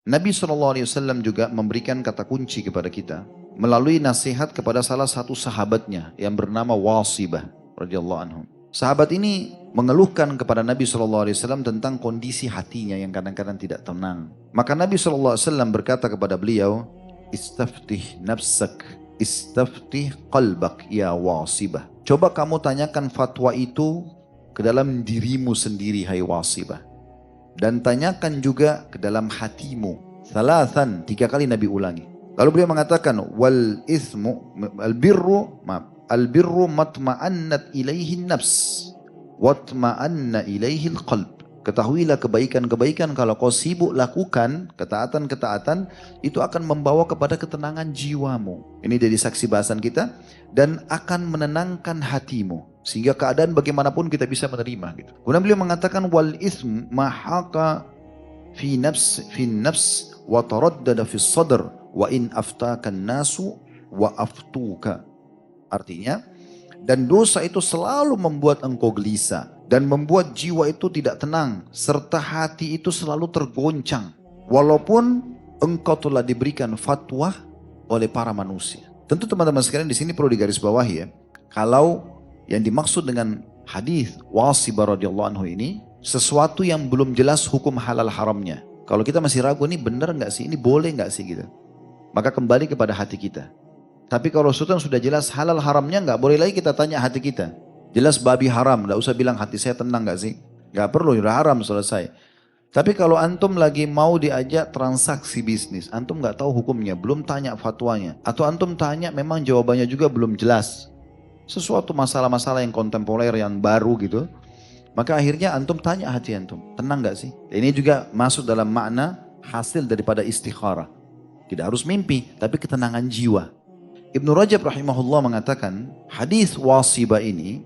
Nabi SAW juga memberikan kata kunci kepada kita melalui nasihat kepada salah satu sahabatnya yang bernama Wasibah radhiyallahu anhu. Sahabat ini mengeluhkan kepada Nabi SAW tentang kondisi hatinya yang kadang-kadang tidak tenang. Maka Nabi SAW berkata kepada beliau, istaftih nafsak, istaftih qalbak ya Wasibah. Coba kamu tanyakan fatwa itu ke dalam dirimu sendiri hai Wasibah. Dan tanyakan juga ke dalam hatimu. Thalathan, 3 kali Nabi ulangi. Lalu beliau mengatakan, wal ismu, albirru matma'annat ilaihi nafs, watma'anna ilaihi qalb. Ketahuilah kebaikan-kebaikan kalau kau sibuk lakukan, ketaatan-ketaatan, itu akan membawa kepada ketenangan jiwamu. Ini dari saksi bahasan kita. Dan akan menenangkan hatimu. Sehingga keadaan bagaimanapun kita bisa menerima. Gitu. Kemudian beliau mengatakan, wal ism mahaka fi nafs wa taraddada fi sadr wa in aftakan nasu wa aftuka. Artinya, dan dosa itu selalu membuat engkau gelisah dan membuat jiwa itu tidak tenang serta hati itu selalu tergoncang walaupun engkau telah diberikan fatwa oleh para manusia. Tentu teman-teman sekalian di sini perlu digarisbawahi ya. Kalau yang dimaksud dengan hadis Wasibah radhiyallahu anhu ini sesuatu yang belum jelas hukum halal haramnya. Kalau kita masih ragu ini benar nggak sih, ini boleh nggak sih gitu. Maka kembali kepada hati kita. Tapi kalau sesuatu yang sudah jelas halal haramnya nggak boleh lagi kita tanya hati kita. Jelas babi haram, nggak usah bilang hati saya tenang nggak sih? Nggak perlu, udah haram selesai. Tapi kalau antum lagi mau diajak transaksi bisnis, antum nggak tahu hukumnya, belum tanya fatwanya, atau antum tanya memang jawabannya juga belum jelas. Sesuatu masalah-masalah yang kontemporer yang baru gitu, maka akhirnya antum tanya hati antum, tenang nggak sih? Ini juga masuk dalam makna hasil daripada istikharah. Tidak harus mimpi, tapi ketenangan jiwa. Ibnu Rajab rahimahullah mengatakan hadis Wasibah ini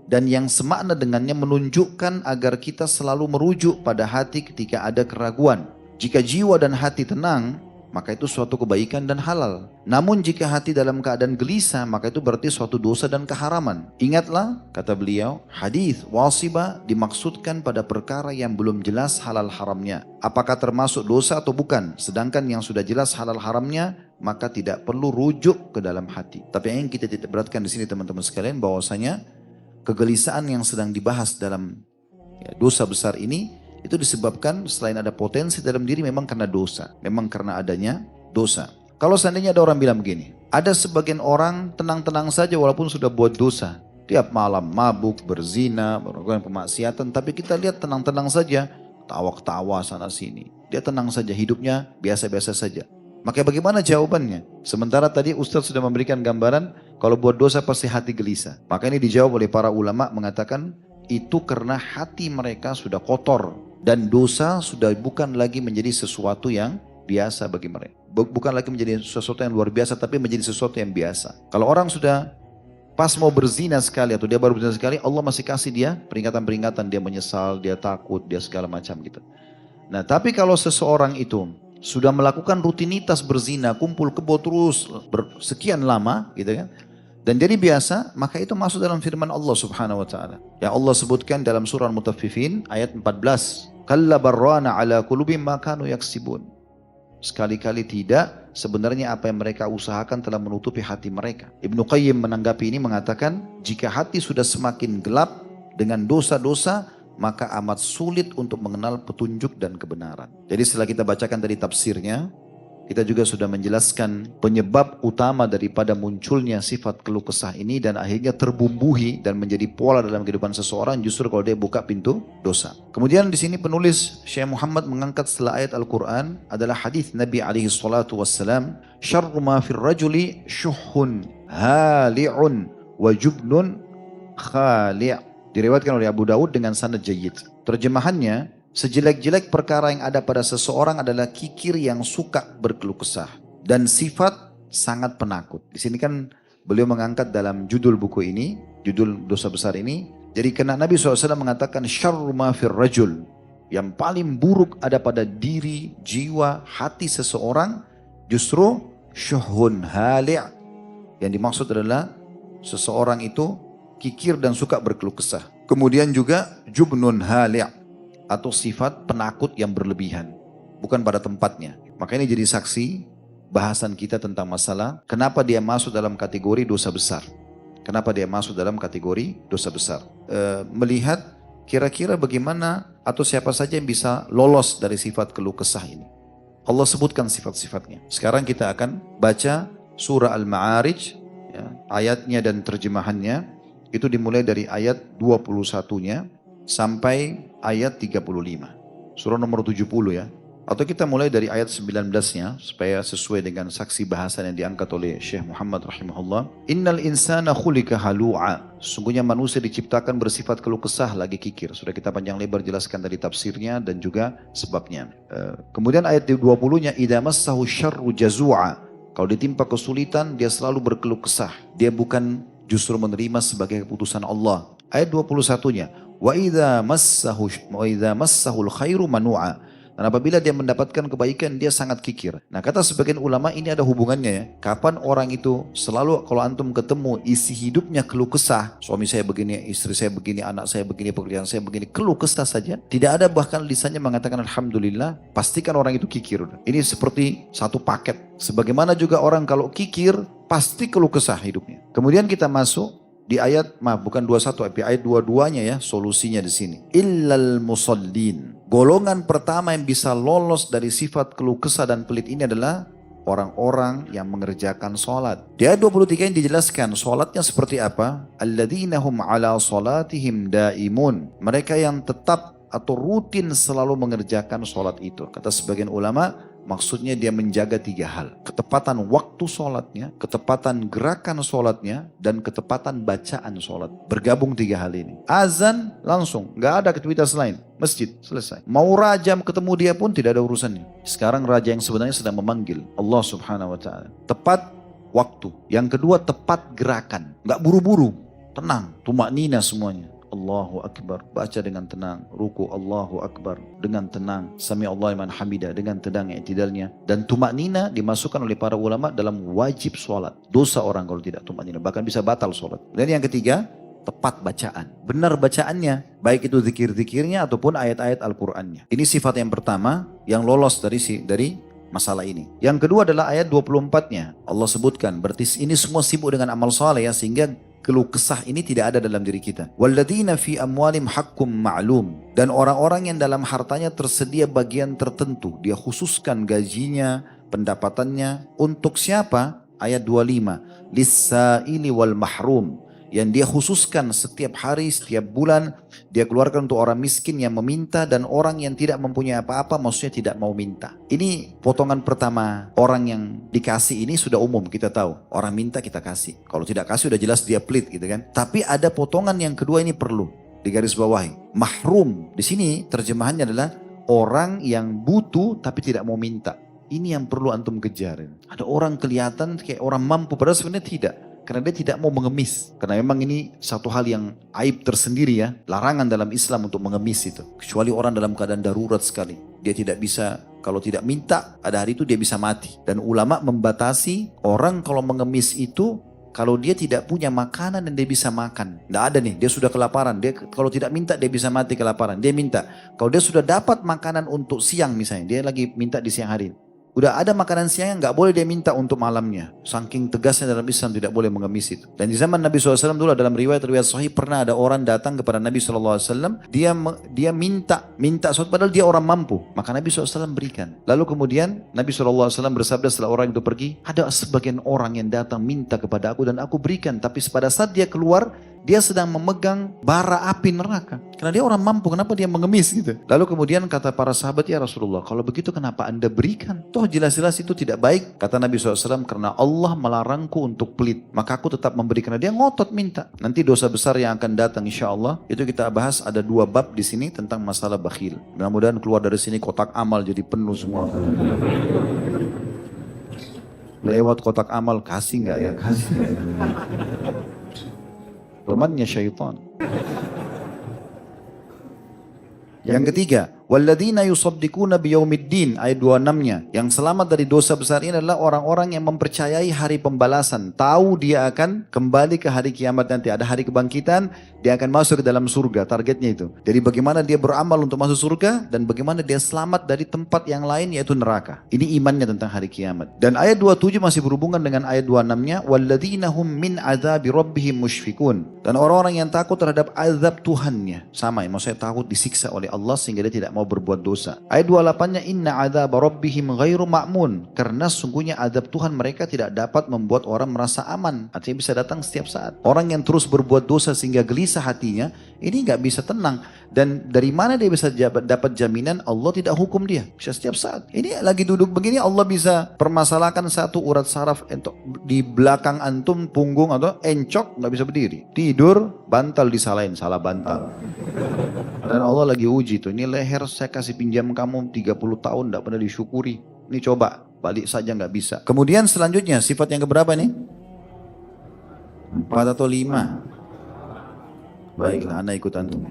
dan yang semakna dengannya menunjukkan agar kita selalu merujuk pada hati ketika ada keraguan. Jika jiwa dan hati tenang, maka itu suatu kebaikan dan halal. Namun jika hati dalam keadaan gelisah, maka itu berarti suatu dosa dan keharaman. Ingatlah, kata beliau, hadis Wasibah dimaksudkan pada perkara yang belum jelas halal haramnya. Apakah termasuk dosa atau bukan? Sedangkan yang sudah jelas halal haramnya, maka tidak perlu rujuk ke dalam hati. Tapi yang kita tidak beratkan di sini teman-teman sekalian, bahwasanya kegelisahan yang sedang dibahas dalam dosa besar ini itu disebabkan selain ada potensi dalam diri memang karena dosa. Memang karena adanya dosa. Kalau seandainya ada orang bilang begini, ada sebagian orang tenang-tenang saja walaupun sudah buat dosa. Tiap malam mabuk, berzina, melakukan kemaksiatan, tapi kita lihat tenang-tenang saja, tawa-tawa sana sini. Dia tenang saja, hidupnya biasa-biasa saja. Maka bagaimana jawabannya? Sementara tadi Ustaz sudah memberikan gambaran kalau buat dosa pasti hati gelisah. Maka ini dijawab oleh para ulama mengatakan itu karena hati mereka sudah kotor dan dosa sudah bukan lagi menjadi sesuatu yang biasa bagi mereka. Bukan lagi menjadi sesuatu yang luar biasa tapi menjadi sesuatu yang biasa. Kalau orang sudah pas mau berzina sekali atau dia baru berzina sekali, Allah masih kasih dia peringatan-peringatan, dia menyesal, dia takut, dia segala macam gitu. Nah, tapi kalau seseorang itu sudah melakukan rutinitas berzina, kumpul kebo terus sekian lama gitu kan, dan jadi biasa, maka itu masuk dalam firman Allah subhanahu wa ta'ala. Yang Allah sebutkan dalam surah Al-Mutaffifin ayat 14. Kalla barrana ala qulubihim ma kanu yaksibun. Sekali-kali tidak, sebenarnya apa yang mereka usahakan telah menutupi hati mereka. Ibnu Qayyim menanggapi ini mengatakan, jika hati sudah semakin gelap dengan dosa-dosa, maka amat sulit untuk mengenal petunjuk dan kebenaran. Jadi setelah kita bacakan tadi tafsirnya, kita juga sudah menjelaskan penyebab utama daripada munculnya sifat keluh kesah ini dan akhirnya terbumbuhi dan menjadi pola dalam kehidupan seseorang justru kalau dia buka pintu dosa. Kemudian di sini penulis Syekh Muhammad mengangkat setelah ayat Al-Quran adalah hadis Nabi alaihi salatu wassalam, syarru ma fir rajuli syuhun hali'un wa jubnun khali'. Diriwayatkan oleh Abu Daud dengan sanad jayyid. Terjemahannya, sejelek-jelek perkara yang ada pada seseorang adalah kikir yang suka berkeluh kesah dan sifat sangat penakut. Di sini kan beliau mengangkat dalam judul buku ini, judul dosa besar ini. Jadi karena Nabi SAW mengatakan syarru ma fir rajul, yang paling buruk ada pada diri, jiwa, hati seseorang justru syuhun hali'. Yang dimaksud adalah seseorang itu kikir dan suka berkeluh kesah. Kemudian juga jubnun hali' atau sifat penakut yang berlebihan. bukan pada tempatnya. Maka ini jadi saksi bahasan kita tentang masalah kenapa dia masuk dalam kategori dosa besar. Kenapa dia masuk dalam kategori dosa besar. Melihat kira-kira bagaimana atau siapa saja yang bisa lolos dari sifat keluh kesah ini. Allah sebutkan sifat-sifatnya. Sekarang kita akan baca surah Al-Ma'arij, ya, ayatnya dan terjemahannya. Itu dimulai dari ayat 21-nya sampai ayat 35. Surah nomor 70 ya. Atau kita mulai dari ayat 19-nya supaya sesuai dengan saksi bahasan yang diangkat oleh Syekh Muhammad rahimahullah. Innal insana khulika halu'a. Sungguhnya manusia diciptakan bersifat keluh kesah lagi kikir. Sudah kita panjang lebar jelaskan dari tafsirnya dan juga sebabnya. Kemudian ayat 20-nya idza massahu syarru jazu'a. Kalau ditimpa kesulitan dia selalu berkeluh kesah. Dia bukan justru menerima sebagai keputusan Allah. Ayat 21-nya wa idza massahul khairu manu'a. Dan apabila dia mendapatkan kebaikan, dia sangat kikir. Nah, kata sebagian ulama ini ada hubungannya ya. Kapan orang itu selalu kalau antum ketemu isi hidupnya keluh kesah. Suami saya begini, istri saya begini, anak saya begini, pekerjaan saya begini. Keluh kesah saja. Tidak ada bahkan lisannya mengatakan Alhamdulillah. Pastikan orang itu kikir. Ini seperti satu paket. Sebagaimana juga orang kalau kikir, pasti keluh kesah hidupnya. Kemudian kita masuk di ayat, bukan 21, tapi ayat 22-nya ya, solusinya di sini. Illal musallin. Golongan pertama yang bisa lolos dari sifat keluh kesah dan pelit ini adalah orang-orang yang mengerjakan sholat. Di ayat 23 yang dijelaskan sholatnya seperti apa? Alladzina hum ala sholatihim daimun. Mereka yang tetap atau rutin selalu mengerjakan sholat itu. Kata sebagian ulama, maksudnya dia menjaga 3 hal. Ketepatan waktu sholatnya, ketepatan gerakan sholatnya, dan ketepatan bacaan sholat. Bergabung 3 hal ini. Azan langsung, gak ada aktivitas lain. Masjid, selesai. Mau rajam ketemu dia pun tidak ada urusannya. Sekarang raja yang sebenarnya sedang memanggil Allah subhanahu wa ta'ala. Tepat waktu. Yang kedua tepat gerakan. Gak buru-buru, tenang, tumaknina semuanya. Allahu Akbar, baca dengan tenang, ruku Allahu Akbar dengan tenang, sami Allah liman hamidah dengan tenang i'tidalnya, dan tumaknina dimasukkan oleh para ulama dalam wajib sholat. Dosa orang kalau tidak tumaknina, bahkan bisa batal sholat. Dan yang ketiga, tepat bacaan, benar bacaannya, baik itu zikir-zikirnya ataupun ayat-ayat Al-Qur'annya. Ini sifat yang pertama yang lolos dari masalah ini. Yang kedua adalah ayat 24-nya. Allah sebutkan, berarti ini semua sibuk dengan amal saleh ya, sehingga keluh kesah ini tidak ada dalam diri kita. Walladzina fi amwalim haqqum ma'lum. Dan orang-orang yang dalam hartanya tersedia bagian tertentu. Dia khususkan gajinya, pendapatannya. Untuk siapa? Ayat 25. Lis-sa'ili wal mahrum. Yang dia khususkan setiap hari, setiap bulan. Dia keluarkan untuk orang miskin yang meminta dan orang yang tidak mempunyai apa-apa, maksudnya tidak mau minta. Ini potongan pertama. Orang yang dikasih ini sudah umum, kita tahu. Orang minta kita kasih. Kalau tidak kasih udah jelas dia pelit gitu kan. Tapi ada potongan yang kedua ini perlu digaris bawahi. Mahrum. Di sini terjemahannya adalah orang yang butuh tapi tidak mau minta. Ini yang perlu antum kejar. Ada orang kelihatan kayak orang mampu, padahal sebenarnya tidak. Karena dia tidak mau mengemis. Karena memang ini satu hal yang aib tersendiri ya. Larangan dalam Islam untuk mengemis itu. Kecuali orang dalam keadaan darurat sekali. Dia tidak bisa, kalau tidak minta, pada hari itu dia bisa mati. Dan ulama membatasi orang kalau mengemis itu, kalau dia tidak punya makanan dan dia bisa makan. Tidak ada nih, dia sudah kelaparan. Dia kalau tidak minta dia bisa mati kelaparan. Dia minta. Kalau dia sudah dapat makanan untuk siang misalnya. Dia lagi minta di siang hari. Udah ada makanan siangnya, nggak boleh dia minta untuk malamnya. Saking tegasnya dalam Islam tidak boleh mengemis itu. Dan di zaman Nabi SAW dulu dalam riwayat-riwayat sahih pernah ada orang datang kepada Nabi SAW. Dia minta sesuatu padahal dia orang mampu. Maka Nabi SAW berikan. Lalu kemudian Nabi SAW bersabda setelah orang itu pergi. Ada sebagian orang yang datang minta kepada aku dan aku berikan. Tapi pada saat dia keluar, dia sedang memegang bara api neraka. Karena dia orang mampu, kenapa dia mengemis gitu. Lalu kemudian kata para sahabat, ya Rasulullah, kalau begitu kenapa anda berikan? Toh jelas-jelas itu tidak baik. Kata Nabi SAW, karena Allah melarangku untuk pelit. Maka aku tetap memberikan. Dia ngotot minta. Nanti dosa besar yang akan datang insya Allah, itu kita bahas ada 2 bab di sini tentang masalah bakhil. Mudah-mudahan keluar dari sini kotak amal jadi penuh semua. Lewat kotak amal, kasih nggak ya? Kasih nggak ya? Temannya syaitan. Yang ketiga, Walladzina yusaddiquna biyaumiddin, ayat 26-nya. Yang selamat dari dosa besar ini adalah orang-orang yang mempercayai hari pembalasan. Tahu dia akan kembali ke hari kiamat nanti. Ada hari kebangkitan, dia akan masuk ke dalam surga. Targetnya itu. Jadi bagaimana dia beramal untuk masuk surga dan bagaimana dia selamat dari tempat yang lain yaitu neraka. Ini imannya tentang hari kiamat. Dan ayat 27 masih berhubungan dengan ayat 26-nya. Walladzina hum min adzabi rabbihim musyfikun. Dan orang-orang yang takut terhadap azab Tuhannya. Sama ya, maksudnya takut disiksa oleh Allah sehingga dia tidak mau berbuat dosa. Ayat 28-nya inna adzab rabbihim ghairu ma'mun, karena sungguhnya azab Tuhan mereka tidak dapat membuat orang merasa aman. Artinya bisa datang setiap saat. Orang yang terus berbuat dosa sehingga gelisah hatinya, ini nggak bisa tenang. Dan dari mana dia bisa dapat jaminan Allah tidak hukum dia? Bisa setiap saat. Ini lagi duduk begini Allah bisa permasalahkan satu urat saraf di belakang antum, punggung atau encok, nggak bisa berdiri. Tidur, bantal disalahin, salah bantal. Dan Allah lagi uji tuh, ini leher saya kasih pinjam kamu 30 tahun tidak pernah disyukuri. Ini coba, balik saja nggak bisa. Kemudian selanjutnya sifat yang keberapa nih? 4 atau 5? Baiklah, anak ikut antum.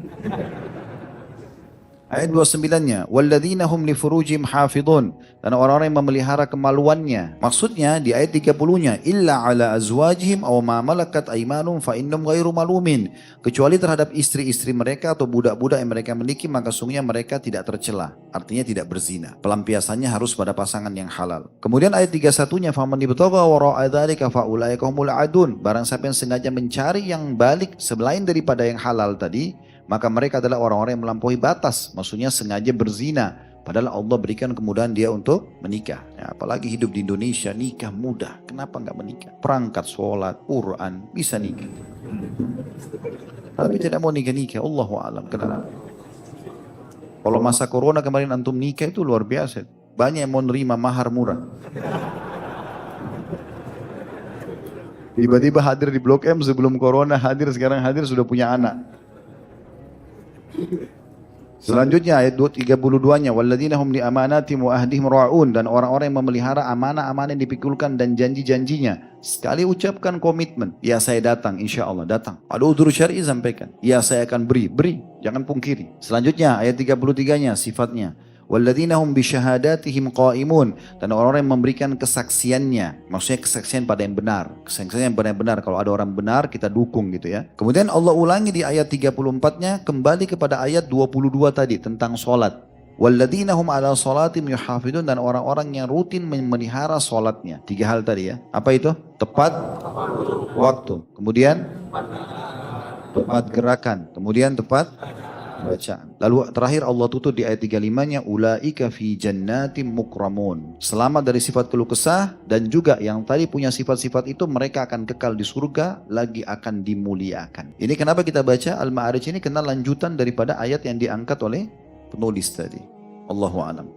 Ayat 29-nya, walladzina hum li furujihim hafidhun, dan orang-orang yang memelihara kemaluannya. Maksudnya di ayat 30-nya, illa ala azwajihim aw ma malakat aymanum fa innahum ghairu malumin, kecuali terhadap istri-istri mereka atau budak-budak yang mereka miliki, maka sungguhnya mereka tidak tercela. Artinya tidak berzina. Pelampiasannya harus pada pasangan yang halal. Kemudian ayat 31-nya, faman ibtagha wara'a dzalika fa ulaika humul adun, barang siapa yang sengaja mencari yang balik selain daripada yang halal tadi, maka mereka adalah orang-orang yang melampaui batas. Maksudnya sengaja berzina. Padahal Allah berikan kemudahan dia untuk menikah. Ya, apalagi hidup di Indonesia, nikah mudah. Kenapa nggak menikah? Perangkat sholat, Quran, bisa nikah. Tapi tidak mau nikah-nikah. Allahu a'lam. Kenapa? Kalau masa corona kemarin antum nikah itu luar biasa. Banyak yang mau nerima mahar murah. Tiba-tiba hadir di Blok M sebelum corona, hadir sekarang hadir sudah punya anak. Selanjutnya ayat 32-nya, walladzina hum li amanatihim wa ahdihim ra'un, dan orang-orang yang memelihara amanah-amanah yang dipikulkan dan janji-janjinya. Sekali ucapkan komitmen, ya saya datang, insya Allah datang. Ada udzur syar'i sampaikan, ya saya akan beri, jangan pungkiri. Selanjutnya ayat 33-nya sifatnya, walladzina hum bi syahadatihim qaimun, dan orang-orang yang memberikan kesaksiannya, maksudnya kesaksian pada yang benar, kesaksian yang benar-benar. Kalau ada orang benar kita dukung gitu ya. Kemudian Allah ulangi di ayat 34-nya kembali kepada ayat 22 tadi tentang sholat. Walladzina hum ala sholatim yuhafidun, dan orang-orang yang rutin memelihara sholatnya. 3 hal tadi ya. Apa itu? Tepat waktu, kemudian tepat gerakan, kemudian tepat bacaan. Lalu terakhir Allah tutup di ayat 35-nya, ulaika fi jannatim mukramun. Selamat dari sifat keluh kesah, dan juga yang tadi punya sifat-sifat itu mereka akan kekal di surga, lagi akan dimuliakan. Ini kenapa kita baca Al-Ma'arij ini, karena lanjutan daripada ayat yang diangkat oleh penulis tadi. Allahu a'lam.